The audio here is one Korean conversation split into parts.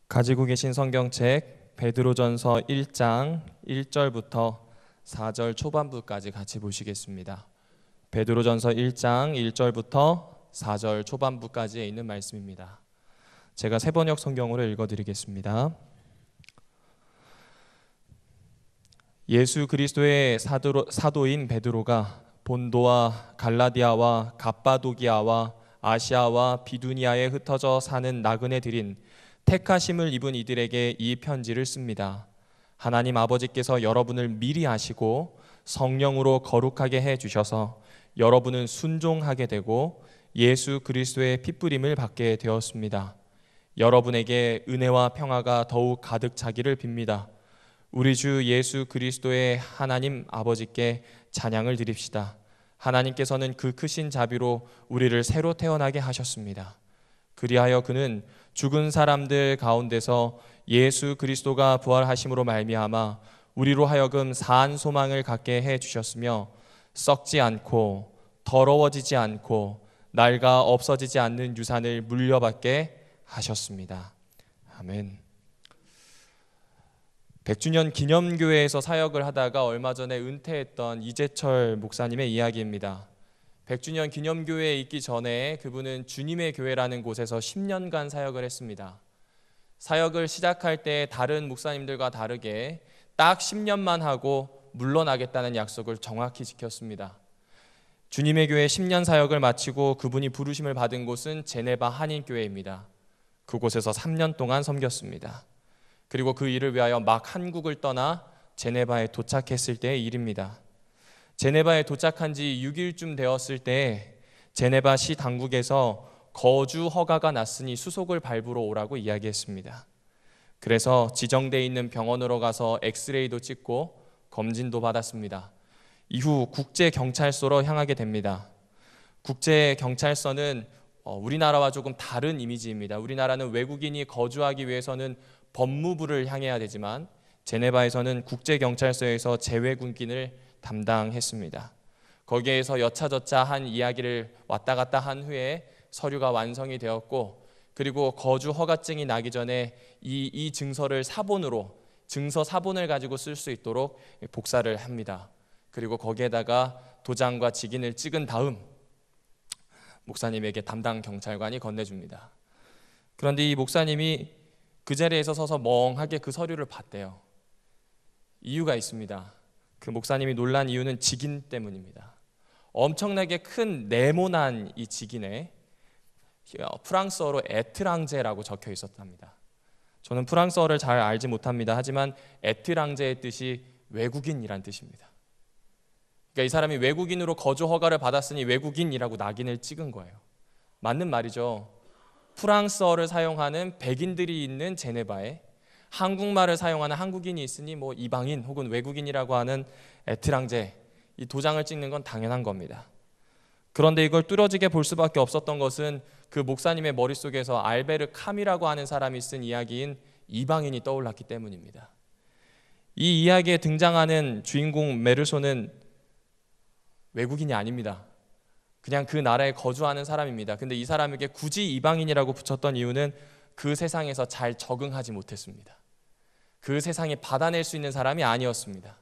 가지고 계신 성경책 베드로전서 1장 1절부터 4절 초반부까지 같이 보시겠습니다. 베드로전서 1장 1절부터 4절 초반부까지에 있는 말씀입니다. 제가 새번역 성경으로 읽어드리겠습니다. 예수 그리스도의 사도인 베드로가 본도와 갈라디아와 갑바도기아와 아시아와 비두니아에 흩어져 사는 나그네들인 택하심을 입은 이들에게 이 편지를 씁니다. 하나님 아버지께서 여러분을 미리 아시고 성령으로 거룩하게 해주셔서 여러분은 순종하게 되고 예수 그리스도의 핏부림을 받게 되었습니다. 여러분에게 은혜와 평화가 더욱 가득 차기를 빕니다. 우리 주 예수 그리스도의 하나님 아버지께 찬양을 드립시다. 하나님께서는 그 크신 자비로 우리를 새로 태어나게 하셨습니다. 그리하여 그는 죽은 사람들 가운데서 예수 그리스도가 부활하심으로 말미암아 우리로 하여금 사한 소망을 갖게 해주셨으며 썩지 않고 더러워지지 않고 낡아 없어지지 않는 유산을 물려받게 하셨습니다. 아멘. 100주년 기념교회에서 사역을 하다가 얼마 전에 은퇴했던 이재철 목사님의 이야기입니다. 100주년 기념교회에 있기 전에 그분은 주님의 교회라는 곳에서 10년간 사역을 했습니다. 사역을 시작할 때 다른 목사님들과 다르게 딱 10년만 하고 물러나겠다는 약속을 정확히 지켰습니다. 주님의 교회 10년 사역을 마치고 그분이 부르심을 받은 곳은 제네바 한인교회입니다. 그곳에서 3년 동안 섬겼습니다. 그리고 그 일을 위하여 막 한국을 떠나 제네바에 도착했을 때의 일입니다. 제네바에 도착한 지 6일쯤 되었을 때 제네바시 당국에서 거주 허가가 났으니 수속을 밟으러 오라고 이야기했습니다. 그래서 지정되어 있는 병원으로 가서 엑스레이도 찍고 검진도 받았습니다. 이후 국제경찰서로 향하게 됩니다. 국제경찰서는 우리나라와 조금 다른 이미지입니다. 우리나라는 외국인이 거주하기 위해서는 법무부를 향해야 되지만 제네바에서는 국제경찰서에서 재외국인을 담당했습니다. 거기에서 여차저차 한 이야기를 왔다 갔다 한 후에 서류가 완성이 되었고, 그리고 거주 허가증이 나기 전에 이 증서를 사본으로 증서 사본을 가지고 쓸 수 있도록 복사를 합니다. 그리고 거기에다가 도장과 직인을 찍은 다음 목사님에게 담당 경찰관이 건네줍니다. 그런데 이 목사님이 그 자리에서 서서 멍하게 그 서류를 봤대요. 이유가 있습니다. 그 목사님이 놀란 이유는 직인 때문입니다. 엄청나게 큰 네모난 이 직인에 프랑스어로 에트랑제라고 적혀 있었답니다. 저는 프랑스어를 잘 알지 못합니다. 하지만 에트랑제의 뜻이 외국인이란 뜻입니다. 그러니까 이 사람이 외국인으로 거주 허가를 받았으니 외국인이라고 낙인을 찍은 거예요. 맞는 말이죠. 프랑스어를 사용하는 백인들이 있는 제네바에 한국말을 사용하는 한국인이 있으니 뭐 이방인 혹은 외국인이라고 하는 에트랑제, 이 도장을 찍는 건 당연한 겁니다. 그런데 이걸 뚫어지게 볼 수밖에 없었던 것은 그 목사님의 머릿속에서 알베르 카미라고 하는 사람이 쓴 이야기인 이방인이 떠올랐기 때문입니다. 이 이야기에 등장하는 주인공 메르소는 외국인이 아닙니다. 그냥 그 나라에 거주하는 사람입니다. 근데 이 사람에게 굳이 이방인이라고 붙였던 이유는 그 세상에서 잘 적응하지 못했습니다. 그 세상에 받아낼 수 있는 사람이 아니었습니다.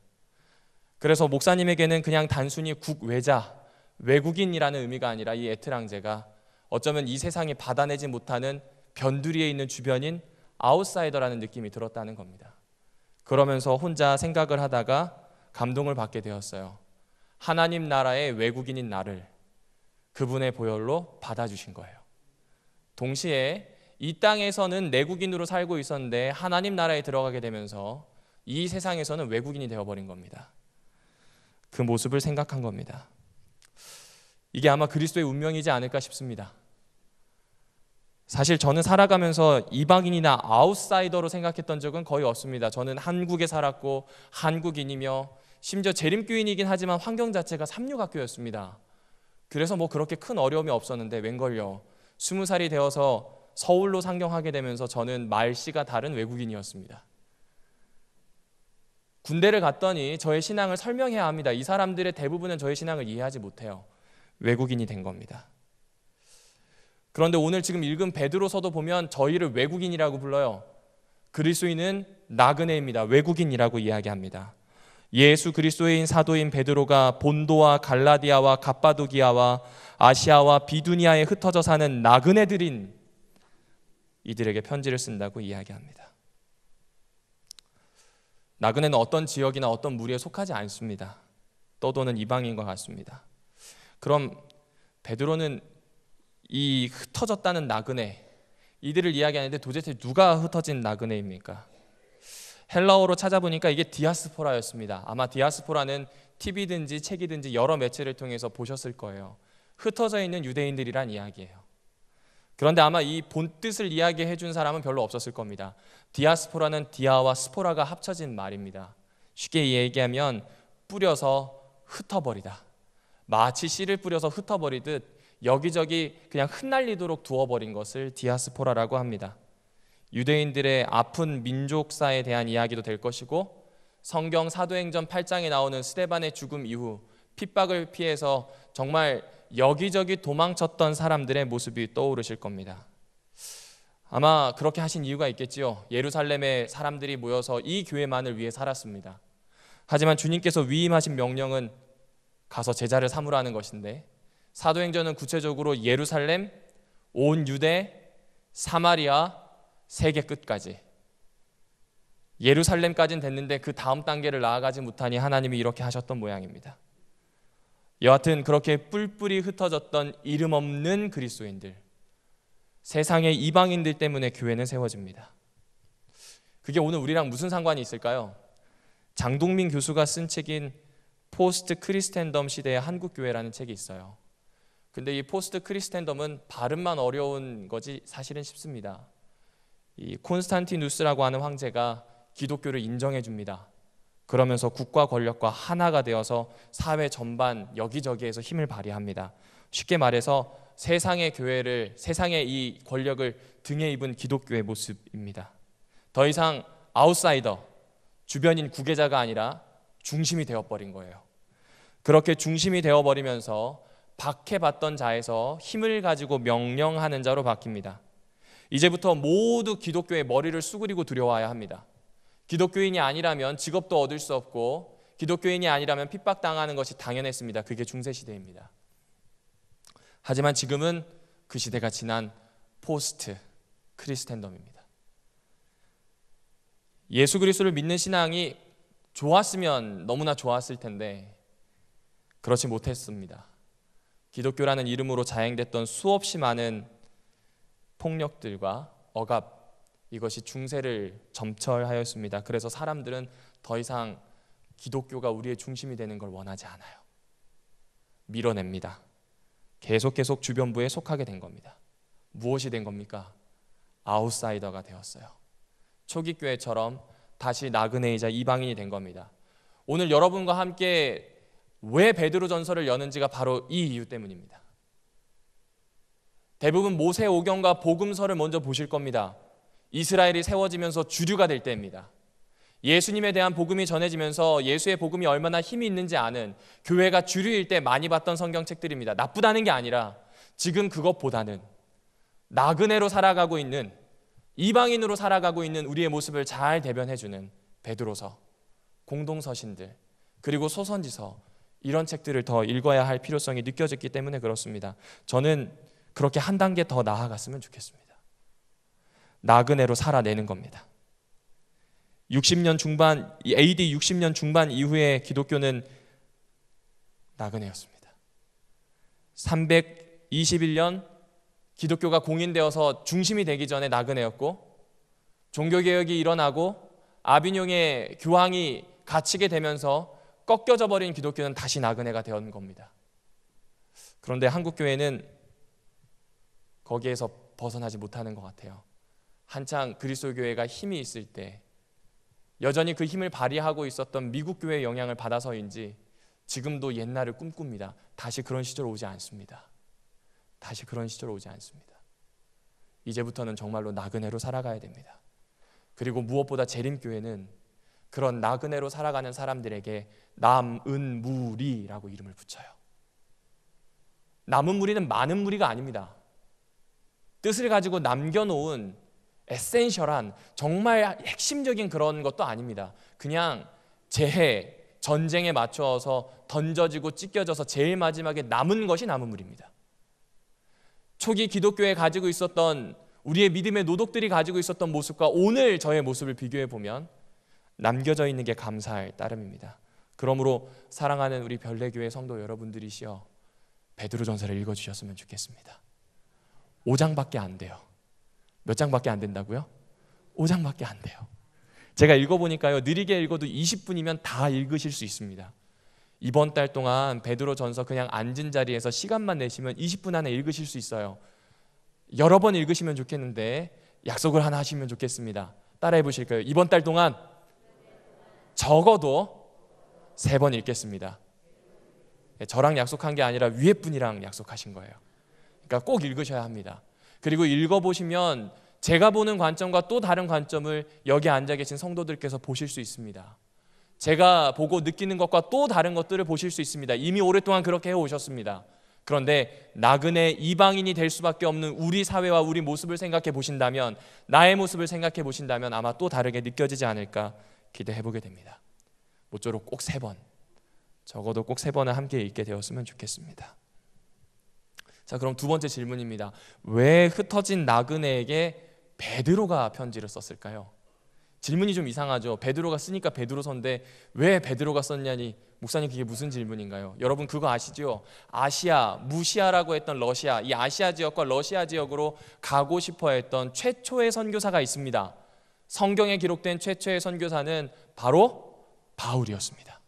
그래서 목사님에게는 그냥 단순히 국외자, 외국인이라는 의미가 아니라 이 에트랑제가 어쩌면 이 세상에 받아내지 못하는 변두리에 있는 주변인 아웃사이더라는 느낌이 들었다는 겁니다. 그러면서 혼자 생각을 하다가 감동을 받게 되었어요. 하나님 나라의 외국인인 나를 그분의 보혈로 받아주신 거예요. 동시에 이 땅에서는 내국인으로 살고 있었는데 하나님 나라에 들어가게 되면서 이 세상에서는 외국인이 되어버린 겁니다. 그 모습을 생각한 겁니다. 이게 아마 그리스도의 운명이지 않을까 싶습니다. 사실 저는 살아가면서 이방인이나 아웃사이더로 생각했던 적은 거의 없습니다. 저는 한국에 살았고 한국인이며 심지어 재림교인이긴 하지만 환경 자체가 삼류학교였습니다. 그래서 뭐 그렇게 큰 어려움이 없었는데 웬걸요, 20살이 되어서 서울로 상경하게 되면서 저는 말씨가 다른 외국인이었습니다. 군대를 갔더니 저의 신앙을 설명해야 합니다. 이 사람들의 대부분은 저의 신앙을 이해하지 못해요. 외국인이 된 겁니다. 그런데 오늘 지금 읽은 베드로서도 보면 저희를 외국인이라고 불러요. 그리스도인은 나그네입니다. 외국인이라고 이야기합니다. 예수 그리스도인 사도인 베드로가 본도와 갈라디아와 갑바도기아와 아시아와 비두니아에 흩어져 사는 나그네들인 이들에게 편지를 쓴다고 이야기합니다. 나그네는 어떤 지역이나 어떤 무리에 속하지 않습니다. 떠도는 이방인과 같습니다. 그럼 베드로는 이 흩어졌다는 나그네, 이들을 이야기하는데 도대체 누가 흩어진 나그네입니까? 헬라어로 찾아보니까 이게 디아스포라였습니다. 아마 디아스포라는 TV든지 책이든지 여러 매체를 통해서 보셨을 거예요. 흩어져 있는 유대인들이란 이야기예요. 그런데 아마 이 본뜻을 이야기해 준 사람은 별로 없었을 겁니다. 디아스포라는 디아와 스포라가 합쳐진 말입니다. 쉽게 얘기하면 뿌려서 흩어버리다. 마치 씨를 뿌려서 흩어버리듯 여기저기 그냥 흩날리도록 두어버린 것을 디아스포라라고 합니다. 유대인들의 아픈 민족사에 대한 이야기도 될 것이고, 성경 사도행전 8장에 나오는 스데반의 죽음 이후 핍박을 피해서 정말 여기저기 도망쳤던 사람들의 모습이 떠오르실 겁니다. 아마 그렇게 하신 이유가 있겠지요. 예루살렘에 사람들이 모여서 이 교회만을 위해 살았습니다. 하지만 주님께서 위임하신 명령은 가서 제자를 삼으라는 것인데, 사도행전은 구체적으로 예루살렘, 온 유대, 사마리아, 세계 끝까지, 예루살렘까지는 됐는데 그 다음 단계를 나아가지 못하니 하나님이 이렇게 하셨던 모양입니다. 여하튼 그렇게 뿔뿔이 흩어졌던 이름 없는 그리스도인들, 세상의 이방인들 때문에 교회는 세워집니다. 그게 오늘 우리랑 무슨 상관이 있을까요? 장동민 교수가 쓴 책인 포스트 크리스텐덤 시대의 한국교회라는 책이 있어요. 근데 이 포스트 크리스텐덤은 발음만 어려운 거지 사실은 쉽습니다. 이 콘스탄티누스라고 하는 황제가 기독교를 인정해 줍니다. 그러면서 국가 권력과 하나가 되어서 사회 전반 여기저기에서 힘을 발휘합니다. 쉽게 말해서 세상의 교회를, 세상의 이 권력을 등에 입은 기독교의 모습입니다. 더 이상 아웃사이더, 주변인 구계자가 아니라 중심이 되어버린 거예요. 그렇게 중심이 되어버리면서 박해받던 자에서 힘을 가지고 명령하는 자로 바뀝니다. 이제부터 모두 기독교의 머리를 수그리고 두려워해야 합니다. 기독교인이 아니라면 직업도 얻을 수 없고, 기독교인이 아니라면 핍박당하는 것이 당연했습니다. 그게 중세시대입니다. 하지만 지금은 그 시대가 지난 포스트 크리스텐덤입니다. 예수 그리스도를 믿는 신앙이 좋았으면 너무나 좋았을 텐데 그렇지 못했습니다. 기독교라는 이름으로 자행됐던 수없이 많은 폭력들과 억압, 이것이 중세를 점철하였습니다. 그래서 사람들은 더 이상 기독교가 우리의 중심이 되는 걸 원하지 않아요. 밀어냅니다. 계속 주변부에 속하게 된 겁니다. 무엇이 된 겁니까? 아웃사이더가 되었어요. 초기 교회처럼 다시 나그네이자 이방인이 된 겁니다. 오늘 여러분과 함께 왜 베드로전서를 여는지가 바로 이 이유 때문입니다. 대부분 모세오경과 복음서를 먼저 보실 겁니다. 이스라엘이 세워지면서 주류가 될 때입니다. 예수님에 대한 복음이 전해지면서 예수의 복음이 얼마나 힘이 있는지 아는 교회가 주류일 때 많이 봤던 성경책들입니다. 나쁘다는 게 아니라 지금 그것보다는 나그네로 살아가고 있는, 이방인으로 살아가고 있는 우리의 모습을 잘 대변해주는 베드로서, 공동서신들, 그리고 소선지서, 이런 책들을 더 읽어야 할 필요성이 느껴졌기 때문에 그렇습니다. 저는 그렇게 한 단계 더 나아갔으면 좋겠습니다. 나그네로 살아내는 겁니다. 60년 중반, AD 60년 중반 이후에 기독교는 나그네였습니다. 321년 기독교가 공인되어서 중심이 되기 전에 나그네였고, 종교개혁이 일어나고 아비뇽의 교황이 갇히게 되면서 꺾여져 버린 기독교는 다시 나그네가 되었는 겁니다. 그런데 한국교회는 거기에서 벗어나지 못하는 것 같아요. 한창 그리스도 교회가 힘이 있을 때 여전히 그 힘을 발휘하고 있었던 미국 교회의 영향을 받아서인지 지금도 옛날을 꿈꿉니다. 다시 그런 시절 오지 않습니다. 다시 그런 시절 오지 않습니다. 이제부터는 정말로 나그네로 살아가야 됩니다. 그리고 무엇보다 재림교회는 그런 나그네로 살아가는 사람들에게 남은 무리라고 이름을 붙여요. 남은 무리는 많은 무리가 아닙니다. 뜻을 가지고 남겨놓은 에센셜한 정말 핵심적인 그런 것도 아닙니다. 그냥 재해, 전쟁에 맞춰서 던져지고 찢겨져서 제일 마지막에 남은 것이 나무물입니다. 초기 기독교에 가지고 있었던 우리의 믿음의 노독들이 가지고 있었던 모습과 오늘 저의 모습을 비교해 보면 남겨져 있는 게 감사할 따름입니다. 그러므로 사랑하는 우리 별내교회 성도 여러분들이시여, 베드로전서를 읽어주셨으면 좋겠습니다. 5장밖에 안 돼요. 몇 장밖에 안 된다고요? 5장밖에 안 돼요. 제가 읽어보니까요, 느리게 읽어도 20분이면 다 읽으실 수 있습니다. 이번 달 동안 베드로전서 그냥 앉은 자리에서 시간만 내시면 20분 안에 읽으실 수 있어요. 여러 번 읽으시면 좋겠는데 약속을 하나 하시면 좋겠습니다. 따라해 보실까요? 이번 달 동안 적어도 3번 읽겠습니다. 저랑 약속한 게 아니라 위에 분이랑 약속하신 거예요. 그러니까 꼭 읽으셔야 합니다. 그리고 읽어보시면 제가 보는 관점과 또 다른 관점을 여기 앉아 계신 성도들께서 보실 수 있습니다. 제가 보고 느끼는 것과 또 다른 것들을 보실 수 있습니다. 이미 오랫동안 그렇게 해오셨습니다. 그런데 나그네 이방인이 될 수밖에 없는 우리 사회와 우리 모습을 생각해 보신다면, 나의 모습을 생각해 보신다면 아마 또 다르게 느껴지지 않을까 기대해 보게 됩니다. 모쪼록 꼭 3번, 적어도 꼭 3번을 함께 읽게 되었으면 좋겠습니다. 자, 그럼 두 번째 질문입니다. 왜 흩어진 나그네에게 베드로가 편지를 썼을까요? 질문이 좀 이상하죠. 베드로가 쓰니까 베드로서인데 왜 베드로가 썼냐니, 목사님 그게 무슨 질문인가요? 여러분 그거 아시죠? 아시아, 무시아라고 했던 러시아, 이 아시아 지역과 러시아 지역으로 가고 싶어 했던 최초의 선교사가 있습니다. 성경에 기록된 최초의 선교사는 바로 바울이었습니다.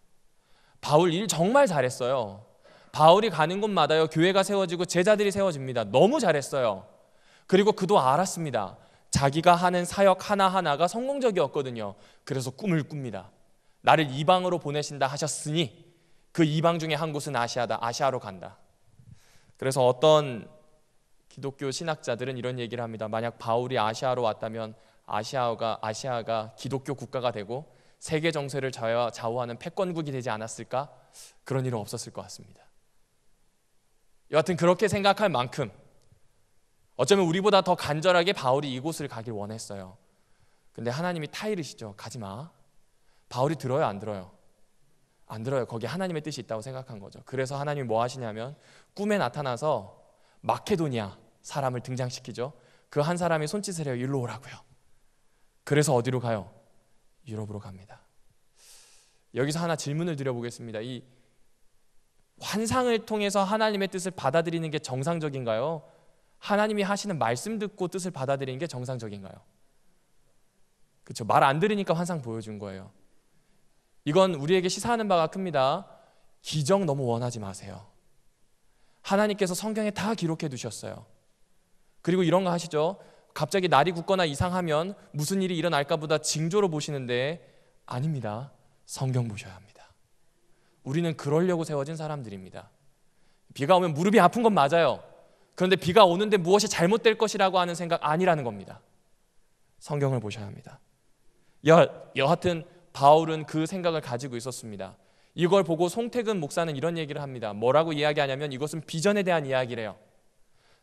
바울 일 정말 잘했어요. 바울이 가는 곳마다요, 교회가 세워지고 제자들이 세워집니다. 너무 잘했어요. 그리고 그도 알았습니다. 자기가 하는 사역 하나하나가 성공적이었거든요. 그래서 꿈을 꿉니다. 나를 이방으로 보내신다 하셨으니 그 이방 중에 한 곳은 아시아다. 아시아로 간다. 그래서 어떤 기독교 신학자들은 이런 얘기를 합니다. 만약 바울이 아시아로 왔다면 아시아가 기독교 국가가 되고 세계 정세를 좌우하는 패권국이 되지 않았을까? 그런 일은 없었을 것 같습니다. 여하튼 그렇게 생각할 만큼 어쩌면 우리보다 더 간절하게 바울이 이곳을 가길 원했어요. 근데 하나님이 타이르시죠. 가지마. 바울이 들어요, 안 들어요? 안 들어요. 거기에 하나님의 뜻이 있다고 생각한 거죠. 그래서 하나님이 뭐 하시냐면 꿈에 나타나서 마케도니아 사람을 등장시키죠. 그 한 사람이 손짓을 해요. 일로 오라고요. 그래서 어디로 가요? 유럽으로 갑니다. 여기서 하나 질문을 드려보겠습니다. 이 환상을 통해서 하나님의 뜻을 받아들이는 게 정상적인가요? 하나님이 하시는 말씀 듣고 뜻을 받아들이는 게 정상적인가요? 그렇죠. 말 안 들으니까 환상 보여준 거예요. 이건 우리에게 시사하는 바가 큽니다. 기적 너무 원하지 마세요. 하나님께서 성경에 다 기록해 두셨어요. 그리고 이런 거 하시죠. 갑자기 날이 굳거나 이상하면 무슨 일이 일어날까 보다 징조로 보시는데 아닙니다. 성경 보셔야 합니다. 우리는 그러려고 세워진 사람들입니다. 비가 오면 무릎이 아픈 건 맞아요. 그런데 비가 오는데 무엇이 잘못될 것이라고 하는 생각 아니라는 겁니다. 성경을 보셔야 합니다. 여하튼 바울은 그 생각을 가지고 있었습니다. 이걸 보고 송태근 목사는 이런 얘기를 합니다. 뭐라고 이야기하냐면 이것은 비전에 대한 이야기래요.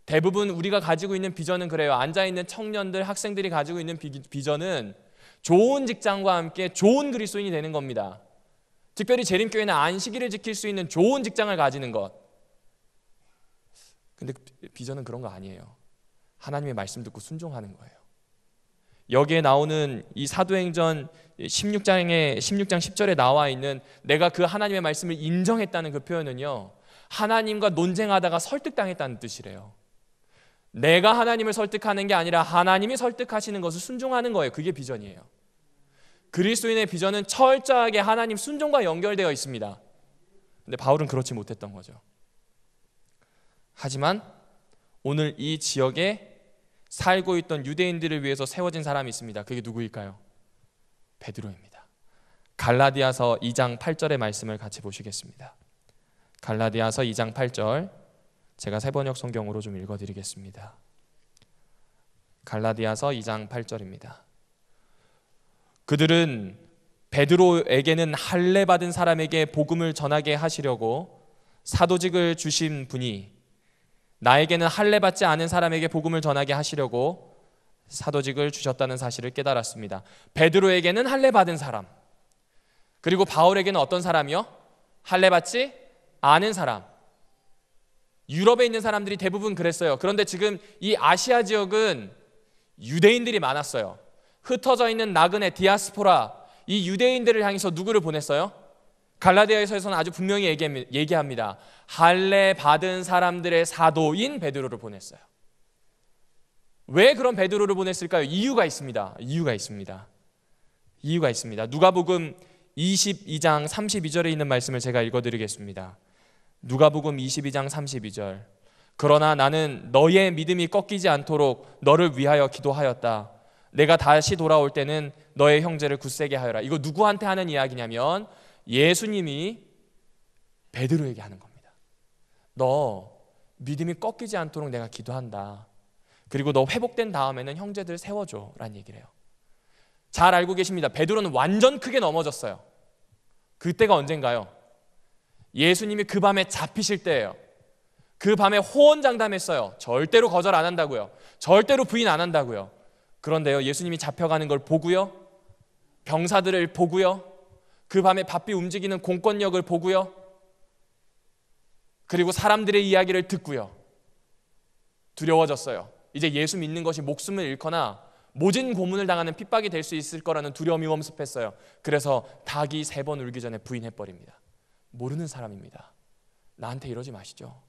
대부분 우리가 가지고 있는 비전은 그래요. 앉아있는 청년들, 학생들이 가지고 있는 비전은 좋은 직장과 함께 좋은 그리스도인이 되는 겁니다. 특별히 재림교회는 안식일을 지킬 수 있는 좋은 직장을 가지는 것. 근데 비전은 그런 거 아니에요. 하나님의 말씀 듣고 순종하는 거예요. 여기에 나오는 이 사도행전 16장 10절에 나와 있는 내가 그 하나님의 말씀을 인정했다는 그 표현은요, 하나님과 논쟁하다가 설득당했다는 뜻이래요. 내가 하나님을 설득하는 게 아니라 하나님이 설득하시는 것을 순종하는 거예요. 그게 비전이에요. 그리스도인의 비전은 철저하게 하나님 순종과 연결되어 있습니다. 근데 바울은 그렇지 못했던 거죠. 하지만 오늘 이 지역에 살고 있던 유대인들을 위해서 세워진 사람이 있습니다. 그게 누구일까요? 베드로입니다. 갈라디아서 2장 8절의 말씀을 같이 보시겠습니다. 갈라디아서 2장 8절, 제가 새번역 성경으로 좀 읽어드리겠습니다. 갈라디아서 2장 8절입니다. 그들은 베드로에게는 할례 받은 사람에게 복음을 전하게 하시려고 사도직을 주신 분이 나에게는 할례 받지 않은 사람에게 복음을 전하게 하시려고 사도직을 주셨다는 사실을 깨달았습니다. 베드로에게는 할례 받은 사람, 그리고 바울에게는 어떤 사람이요? 할례 받지 않은 사람. 유럽에 있는 사람들이 대부분 그랬어요. 그런데 지금 이 아시아 지역은 유대인들이 많았어요. 흩어져 있는 나그네 디아스포라, 이 유대인들을 향해서 누구를 보냈어요? 갈라디아서에서는 아주 분명히 얘기합니다. 할례 받은 사람들의 사도인 베드로를 보냈어요. 왜 그런 베드로를 보냈을까요? 이유가 있습니다. 누가복음 22장 32절에 있는 말씀을 제가 읽어드리겠습니다. 누가복음 22장 32절. 그러나 나는 너의 믿음이 꺾이지 않도록 너를 위하여 기도하였다. 내가 다시 돌아올 때는 너의 형제를 굳세게 하여라. 이거 누구한테 하는 이야기냐면 예수님이 베드로에게 하는 겁니다. 너 믿음이 꺾이지 않도록 내가 기도한다. 그리고 너 회복된 다음에는 형제들 세워줘 라는 얘기를 해요. 잘 알고 계십니다. 베드로는 완전 크게 넘어졌어요. 그때가 언젠가요? 예수님이 그 밤에 잡히실 때예요. 그 밤에 호언장담했어요. 절대로 거절 안 한다고요. 절대로 부인 안 한다고요. 그런데요, 예수님이 잡혀가는 걸 보고요, 병사들을 보고요, 그 밤에 바삐 움직이는 공권력을 보고요, 그리고 사람들의 이야기를 듣고요, 두려워졌어요. 이제 예수 믿는 것이 목숨을 잃거나 모진 고문을 당하는 핍박이 될 수 있을 거라는 두려움이 엄습했어요. 그래서 닭이 3번 울기 전에 부인해버립니다. 모르는 사람입니다. 나한테 이러지 마시죠.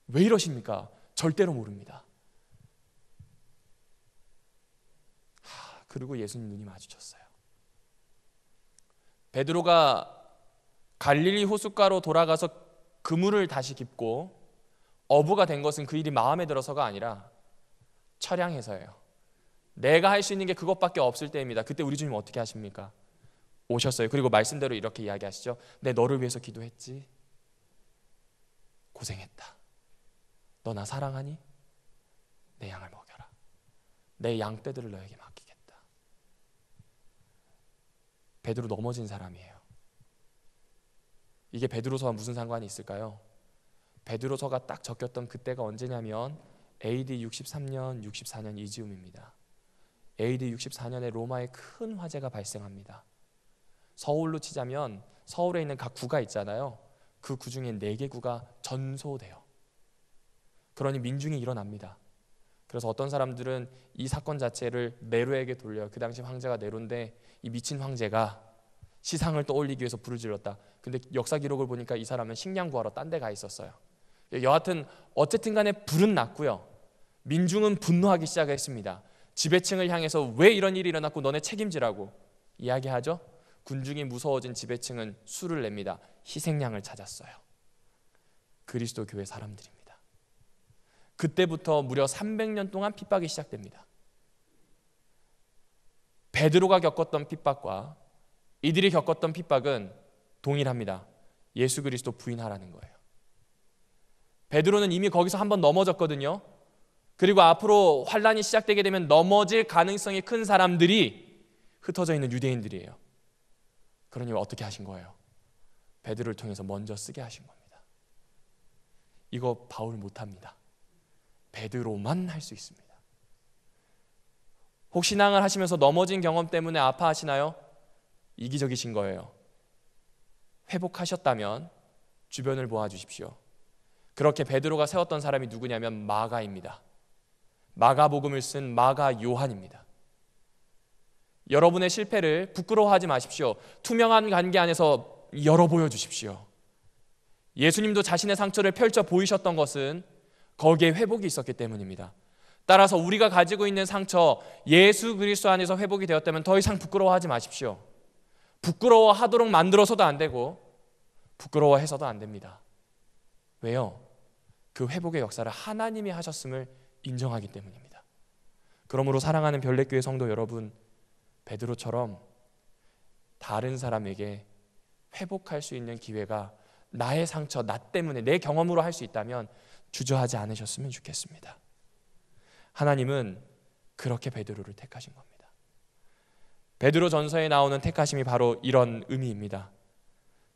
왜 이러십니까? 절대로 모릅니다. 그리고 예수님 눈이 마주쳤어요. 베드로가 갈릴리 호숫가로 돌아가서 그물을 다시 깁고 어부가 된 것은 그 일이 마음에 들어서가 아니라 처량해서예요. 내가 할 수 있는 게 그것밖에 없을 때입니다. 그때 우리 주님 어떻게 하십니까? 오셨어요. 그리고 말씀대로 이렇게 이야기하시죠. 내 너를 위해서 기도했지. 고생했다. 너 나 사랑하니? 내 양을 먹여라. 내 양떼들을 너에게 맡기겠다. 베드로 넘어진 사람이에요. 이게 베드로서와 무슨 상관이 있을까요? 베드로서가 딱 적혔던 그때가 언제냐면 AD 63년, 64년 이즈음입니다. AD 64년에 로마에 큰 화재가 발생합니다. 서울로 치자면 서울에 있는 각 구가 있잖아요. 그 구 중에 4개 구가 전소돼요. 그러니 민중이 일어납니다. 그래서 어떤 사람들은 이 사건 자체를 네로에게 돌려요. 그 당시 황제가 네로인데 이 미친 황제가 시상을 떠올리기 위해서 불을 질렀다. 근데 역사 기록을 보니까 이 사람은 식량 구하러 딴 데 가 있었어요. 여하튼 어쨌든 간에 불은 났고요. 민중은 분노하기 시작했습니다. 지배층을 향해서 왜 이런 일이 일어났고 너네 책임지라고 이야기하죠. 군중이 무서워진 지배층은 수를 냅니다. 희생양을 찾았어요. 그리스도 교회 사람들입니다. 그때부터 무려 300년 동안 핍박이 시작됩니다. 베드로가 겪었던 핍박과 이들이 겪었던 핍박은 동일합니다. 예수 그리스도 부인하라는 거예요. 베드로는 이미 거기서 한번 넘어졌거든요. 그리고 앞으로 환란이 시작되게 되면 넘어질 가능성이 큰 사람들이 흩어져 있는 유대인들이에요. 그러니 어떻게 하신 거예요? 베드로를 통해서 먼저 쓰게 하신 겁니다. 이거 바울 못합니다. 베드로만 할 수 있습니다. 혹 신앙을 하시면서 넘어진 경험 때문에 아파하시나요? 이기적이신 거예요. 회복하셨다면 주변을 보아주십시오. 그렇게 베드로가 세웠던 사람이 누구냐면 마가입니다. 마가복음을 쓴 마가 요한입니다. 여러분의 실패를 부끄러워하지 마십시오. 투명한 관계 안에서 열어 보여주십시오. 예수님도 자신의 상처를 펼쳐 보이셨던 것은 거기에 회복이 있었기 때문입니다. 따라서 우리가 가지고 있는 상처, 예수 그리스도 안에서 회복이 되었다면 더 이상 부끄러워하지 마십시오. 부끄러워하도록 만들어서도 안 되고 부끄러워해서도 안 됩니다. 왜요? 그 회복의 역사를 하나님이 하셨음을 인정하기 때문입니다. 그러므로 사랑하는 별내교회 성도 여러분, 베드로처럼 다른 사람에게 회복할 수 있는 기회가 나의 상처, 나 때문에 내 경험으로 할 수 있다면 주저하지 않으셨으면 좋겠습니다. 하나님은 그렇게 베드로를 택하신 겁니다. 베드로 전서에 나오는 택하심이 바로 이런 의미입니다.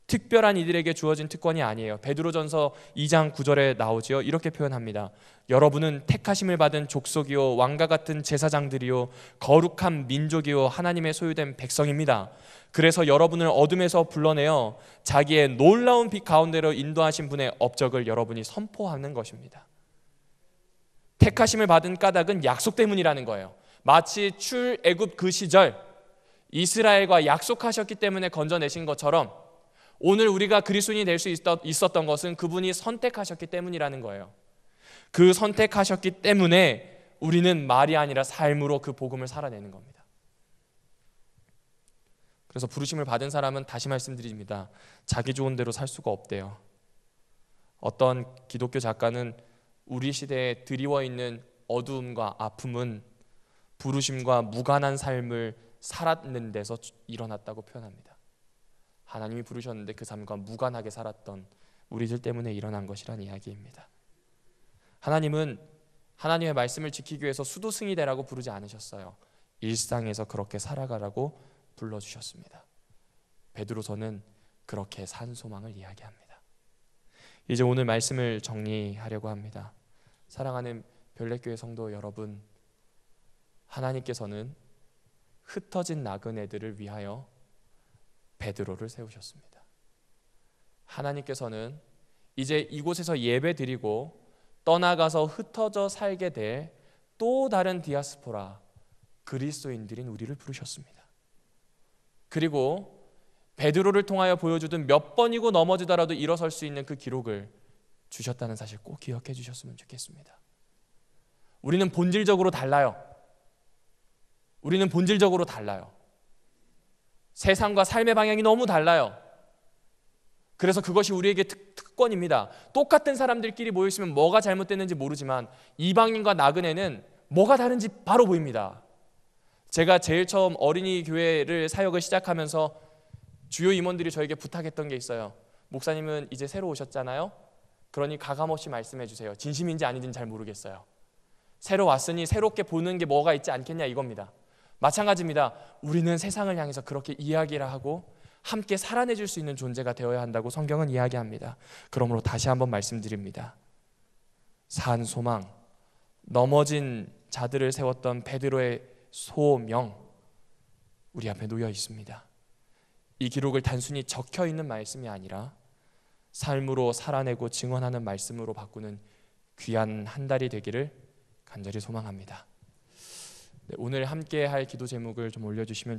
특별한 이들에게 주어진 특권이 아니에요. 베드로전서 2장 9절에 나오지요. 이렇게 표현합니다. 여러분은 택하심을 받은 족속이요 왕과 같은 제사장들이요 거룩한 민족이요 하나님의 소유된 백성입니다. 그래서 여러분을 어둠에서 불러내어 자기의 놀라운 빛 가운데로 인도하신 분의 업적을 여러분이 선포하는 것입니다. 택하심을 받은 까닭은 약속 때문이라는 거예요. 마치 출애굽 그 시절 이스라엘과 약속하셨기 때문에 건져내신 것처럼 오늘 우리가 그리스도인이 될 수 있었던 것은 그분이 선택하셨기 때문이라는 거예요. 그 선택하셨기 때문에 우리는 말이 아니라 삶으로 그 복음을 살아내는 겁니다. 그래서 부르심을 받은 사람은 다시 말씀드립니다. 자기 좋은 대로 살 수가 없대요. 어떤 기독교 작가는 우리 시대에 드리워 있는 어두움과 아픔은 부르심과 무관한 삶을 살았는 데서 일어났다고 표현합니다. 하나님이 부르셨는데 그 삶과 무관하게 살았던 우리들 때문에 일어난 것이란 이야기입니다. 하나님은 하나님의 말씀을 지키기 위해서 수도승이 되라고 부르지 않으셨어요. 일상에서 그렇게 살아가라고 불러주셨습니다. 베드로서는 그렇게 산 소망을 이야기합니다. 이제 오늘 말씀을 정리하려고 합니다. 사랑하는 별내교회 성도 여러분, 하나님께서는 흩어진 나그네들을 위하여 베드로를 세우셨습니다. 하나님께서는 이제 이곳에서 예배 드리고 떠나가서 흩어져 살게 될 또 다른 디아스포라 그리스도인들인 우리를 부르셨습니다. 그리고 베드로를 통하여 보여주던 몇 번이고 넘어지더라도 일어설 수 있는 그 기록을 주셨다는 사실 꼭 기억해 주셨으면 좋겠습니다. 우리는 본질적으로 달라요. 우리는 본질적으로 달라요. 세상과 삶의 방향이 너무 달라요. 그래서 그것이 우리에게 특권입니다. 똑같은 사람들끼리 모여있으면 뭐가 잘못됐는지 모르지만 이방인과 나그네는 뭐가 다른지 바로 보입니다. 제가 제일 처음 어린이 교회를 사역을 시작하면서 주요 임원들이 저에게 부탁했던 게 있어요. 목사님은 이제 새로 오셨잖아요. 그러니 가감없이 말씀해 주세요. 진심인지 아닌지는 잘 모르겠어요. 새로 왔으니 새롭게 보는 게 뭐가 있지 않겠냐 이겁니다. 마찬가지입니다. 우리는 세상을 향해서 그렇게 이야기를 하고 함께 살아내줄 수 있는 존재가 되어야 한다고 성경은 이야기합니다. 그러므로 다시 한번 말씀드립니다. 산 소망, 넘어진 자들을 세웠던 베드로의 소명, 우리 앞에 놓여 있습니다. 이 기록을 단순히 적혀 있는 말씀이 아니라 삶으로 살아내고 증언하는 말씀으로 바꾸는 귀한 한 달이 되기를 간절히 소망합니다. 오늘 함께 할 기도 제목을 좀 올려주시면